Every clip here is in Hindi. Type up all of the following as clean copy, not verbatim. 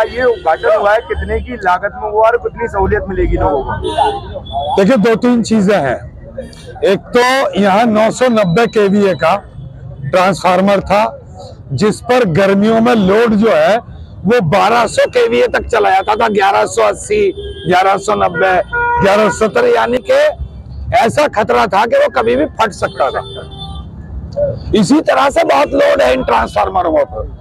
ये उद्घाटन हुआ है, कितने की लागत में हुआ और कितनी सहूलियत मिलेगी लोगों को? देखिए, दो तीन चीजें हैं। एक तो यहाँ 990 kVA का ट्रांसफार्मर था, जिस पर गर्मियों में लोड जो है वो 1200 kVA तक चला जाता था, 1180, 1190, 1170, यानी कि ऐसा खतरा था कि वो कभी भी फट सकता था। इसी तरह से बहुत लोड है इन ट्रांसफार्मरों पर।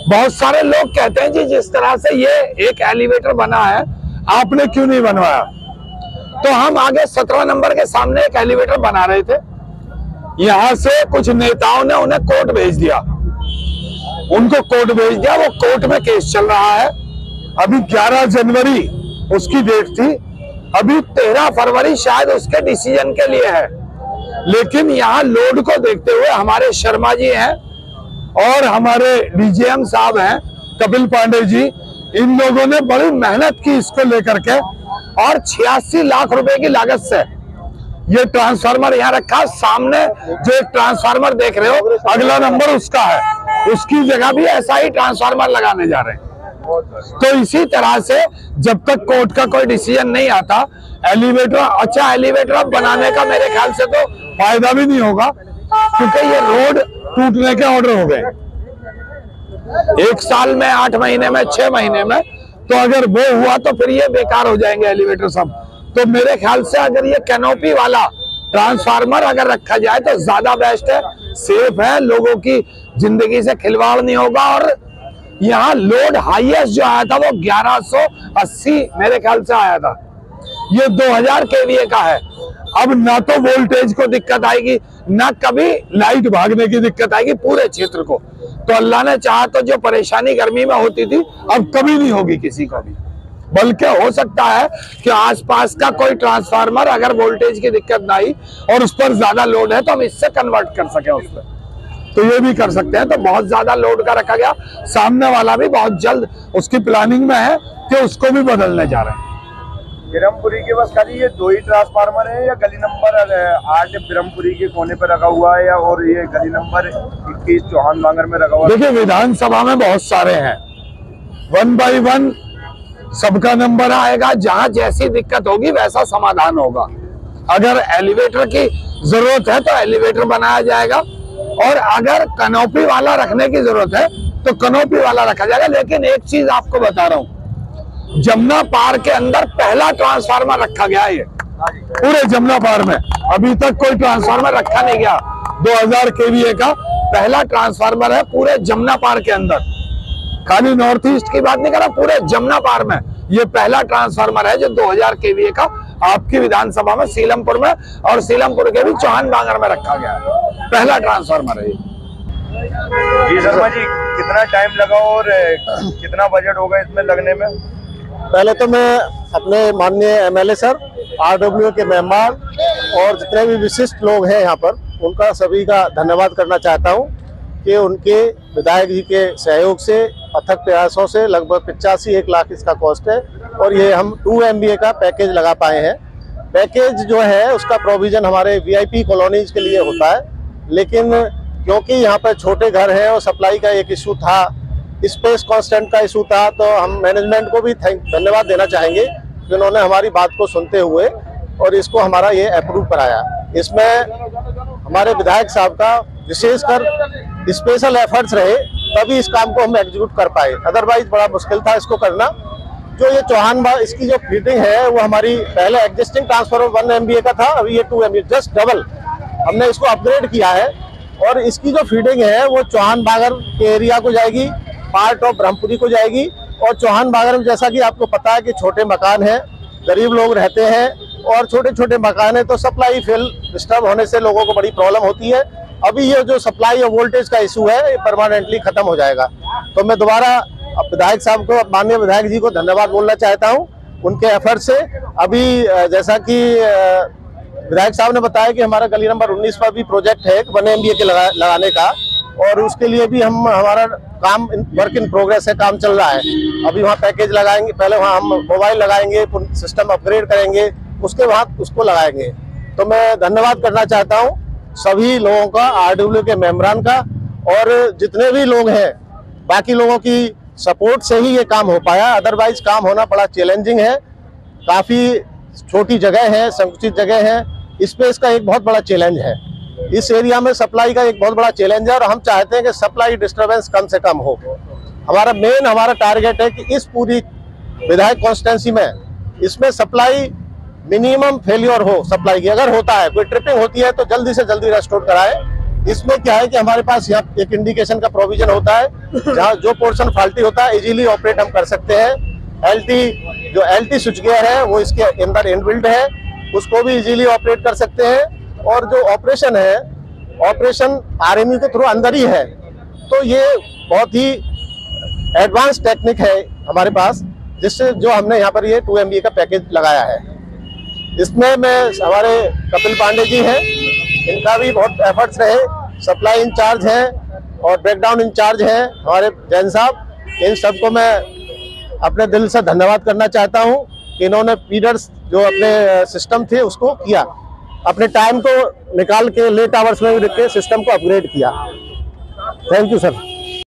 बहुत सारे लोग कहते हैं जी, जिस तरह से ये एक एलिवेटर बना है आपने क्यों नहीं बनवाया? तो हम आगे 17 नंबर के सामने एक एलिवेटर बना रहे थे, यहां से कुछ नेताओं ने उन्हें कोर्ट भेज दिया, उनको कोर्ट भेज दिया। वो कोर्ट में केस चल रहा है। अभी 11 जनवरी उसकी डेट थी, अभी 13 फरवरी शायद उसके डिसीजन के लिए है। लेकिन यहाँ लोड को देखते हुए हमारे शर्मा जी हैं और हमारे डीजीएम साहब हैं कपिल पांडे जी, इन लोगों ने बड़ी मेहनत की इसको लेकर के, और 86 लाख रुपए की लागत से ये ट्रांसफार्मर यहाँ रखा। सामने जो एक ट्रांसफार्मर देख रहे हो, अगला नंबर उसका है, उसकी जगह भी ऐसा ही ट्रांसफार्मर लगाने जा रहे हैं। तो इसी तरह से जब तक कोर्ट का कोई डिसीजन नहीं आता, एलिवेटर, अच्छा एलिवेटर अब बनाने का मेरे ख्याल से तो फायदा भी नहीं होगा, क्योंकि ये रोड टूटने के ऑर्डर हो गए 1 साल में, 8 महीने में, 6 महीने में। तो अगर वो हुआ तो फिर ये बेकार हो जाएंगे एलिवेटर सब। तो मेरे ख्याल से अगर ये कैनोपी वाला ट्रांसफार्मर अगर रखा जाए तो ज्यादा बेस्ट है, सेफ है, लोगों की जिंदगी से खिलवाड़ नहीं होगा। और यहाँ लोड हाईएस्ट जो आया था वो 1180 मेरे ख्याल से आया था, ये 2000 kVA का है। अब ना तो वोल्टेज को दिक्कत आएगी, ना कभी लाइट भागने की दिक्कत आएगी पूरे क्षेत्र को। तो अल्लाह ने चाहा तो जो परेशानी गर्मी में होती थी अब कभी नहीं होगी किसी को भी। बल्कि हो सकता है कि आसपास का कोई ट्रांसफार्मर अगर वोल्टेज की दिक्कत ना आई और उस पर ज्यादा लोड है तो हम इससे कन्वर्ट कर सके उस पर, तो ये भी कर सकते हैं। तो बहुत ज्यादा लोड का रखा गया, सामने वाला भी बहुत जल्द उसकी प्लानिंग में है कि उसको भी बदलने जा रहे हैं। ब्रह्मपुरी के बस खाली ये 2 ही ट्रांसफार्मर है, या गली नंबर 8 ब्रह्मपुरी के कोने पर रखा हुआ है, या और ये गली नंबर 21 चौहान बांगर में रखा हुआ है? देखिए, विधानसभा में बहुत सारे हैं, 1 by 1 सबका नंबर आएगा, जहां जैसी दिक्कत होगी वैसा समाधान होगा। अगर एलिवेटर की जरूरत है तो एलिवेटर बनाया जाएगा, और अगर कनोपी वाला रखने की जरूरत है तो कनोपी वाला रखा जाएगा। लेकिन एक चीज आपको बता रहा हूं, जमुना पार के अंदर पहला ट्रांसफार्मर रखा गया है, ये पूरे जमुना पार में अभी तक कोई ट्रांसफार्मर रखा नहीं गया। 2000 kVA का पहला ट्रांसफार्मर है पूरे जमुना पार के अंदर, खाली नॉर्थ ईस्ट की बात नहीं कर रहा, पूरे जमुना पार में ये पहला ट्रांसफार्मर है जो 2000 kVA का आपकी विधानसभा में सीलमपुर में और सीलमपुर के भी चौहान बांगर में रखा गया है, पहला ट्रांसफार्मर है। जी शर्मा जी, कितना टाइम लगा और कितना बजट होगा इसमें लगने में? पहले तो मैं अपने माननीय एमएलए सर, आरडब्ल्यू के मेंबर और जितने भी विशिष्ट लोग हैं यहाँ पर, उनका सभी का धन्यवाद करना चाहता हूँ कि उनके विधायक जी के सहयोग से, अथक प्रयासों से लगभग 85-1 लाख इसका कॉस्ट है, और ये हम 2 MVA का पैकेज लगा पाए हैं। पैकेज जो है उसका प्रोविजन हमारे VIP कॉलोनीज के लिए होता है, लेकिन क्योंकि यहाँ पर छोटे घर हैं और सप्लाई का एक इशू था, स्पेस कांस्टेंट का इशू था, तो हम मैनेजमेंट को भी धन्यवाद देना चाहेंगे कि उन्होंने हमारी बात को सुनते हुए और इसको हमारा ये अप्रूव कराया। इसमें हमारे विधायक साहब का विशेषकर स्पेशल एफर्ट्स रहे, तभी इस काम को हम एग्जीक्यूट कर पाए, अदरवाइज बड़ा मुश्किल था इसको करना। जो ये चौहान बाग, इसकी जो फिटिंग है वो हमारी पहले एग्जिस्टिंग ट्रांसफार्मर 1 MVA का था, अभी ये 2 MVA, जस्ट डबल हमने इसको अपग्रेड किया है। और इसकी जो फीडिंग है वो चौहान बागर के एरिया को जाएगी, पार्ट ऑफ ब्रह्मपुरी को जाएगी। और चौहान बागर में जैसा कि आपको पता है कि छोटे मकान हैं, गरीब लोग रहते हैं, और छोटे छोटे मकान है तो सप्लाई फेल डिस्टर्ब होने से लोगों को बड़ी प्रॉब्लम होती है। अभी ये जो सप्लाई और वोल्टेज का इशू है ये परमानेंटली खत्म हो जाएगा। तो मैं दोबारा विधायक साहब को, माननीय विधायक जी को धन्यवाद बोलना चाहता हूँ उनके एफर्ट से। अभी जैसा कि विधायक साहब ने बताया कि हमारा गली नंबर 19 पर भी प्रोजेक्ट है 1 MVA के लगाने का, और उसके लिए भी हमारा काम वर्क इन प्रोग्रेस है, काम चल रहा है। अभी वहाँ पैकेज लगाएंगे, पहले वहाँ हम मोबाइल लगाएंगे, सिस्टम अपग्रेड करेंगे, उसके बाद उसको लगाएंगे। तो मैं धन्यवाद करना चाहता हूँ सभी लोगों का, आरडब्ल्यू के मेंबरान का, और जितने भी लोग हैं, बाकी लोगों की सपोर्ट से ही ये काम हो पाया, अदरवाइज काम होना बड़ा चैलेंजिंग है। काफ़ी छोटी जगह है, संकुचित जगह है, स्पेस का एक बहुत बड़ा चैलेंज है। इस एरिया में सप्लाई का एक बहुत बड़ा चैलेंज है और हम चाहते हैं कि सप्लाई डिस्टर्बेंस कम से कम हो। हमारा टारगेट है कि इस पूरी विधायक कॉन्स्टिट्यूंसी में इसमें सप्लाई मिनिमम फेलियर हो सप्लाई की। अगर होता है, कोई ट्रिपिंग होती है, तो जल्दी से जल्दी रेस्टोर कराए। इसमें क्या है कि हमारे पास यहाँ एक इंडिकेशन का प्रोविजन होता है, जहाँ जो पोर्शन फाल्टी होता है इजीली ऑपरेट हम कर सकते हैं। एलटी स्विच गियर है वो इसके अंदर इनबिल्ट है, उसको भी इजीली ऑपरेट कर सकते हैं। और जो ऑपरेशन है, ऑपरेशन आरएमयू के थ्रू अंदर ही है, तो ये बहुत ही एडवांस टेक्निक है हमारे पास, जिससे जो हमने यहाँ पर ये 2 MBA का पैकेज लगाया है। इसमें मैं हमारे कपिल पांडे जी हैं, इनका भी बहुत एफर्ट्स रहे। सप्लाई इंचार्ज हैं और ब्रेकडाउन इंचार्ज हैं हमारे जैन साहब। इन सबको मैं अपने दिल से धन्यवाद करना चाहता हूं कि इन्होंने फीडर्स जो अपने सिस्टम थे उसको किया, अपने टाइम को निकाल के लेट आवर्स में भी के सिस्टम को अपग्रेड किया। Thank you sir.